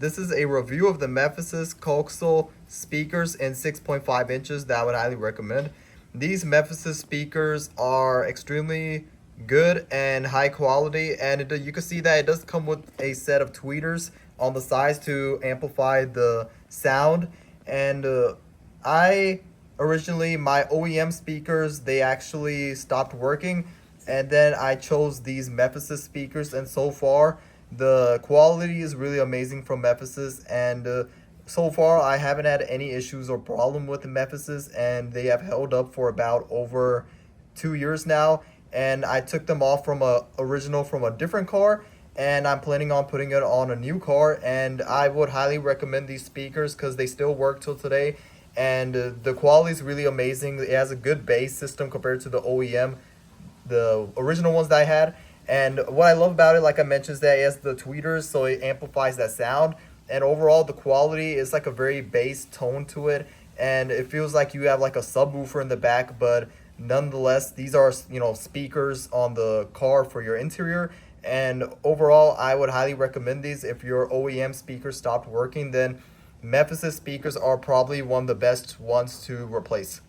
This is a review of the Memphis coaxial speakers in 6.5 inches that I would highly recommend. These Memphis speakers are extremely good and high quality, and you can see that it does come with a set of tweeters on the sides to amplify the sound. And I originally, my OEM speakers, they actually stopped working, and then I chose these Memphis speakers, and so far the quality is really amazing from Memphis. And so far I haven't had any issues or problem with the Memphis, and they have held up for about over 2 years now. And I took them off from a original from a different car, and I'm planning on putting it on a new car. And I would highly recommend these speakers because they still work till today, and the quality is really amazing. It has a good bass system compared to the OEM, the original ones that I had. And what I love about it, like I mentioned, is that it has the tweeters, so it amplifies that sound. And overall, the quality is like a very bass tone to it, and it feels like you have like a subwoofer in the back. But nonetheless, these are speakers on the car for your interior. And overall, I would highly recommend these. If your OEM speaker stopped working, then Memphis speakers are probably one of the best ones to replace.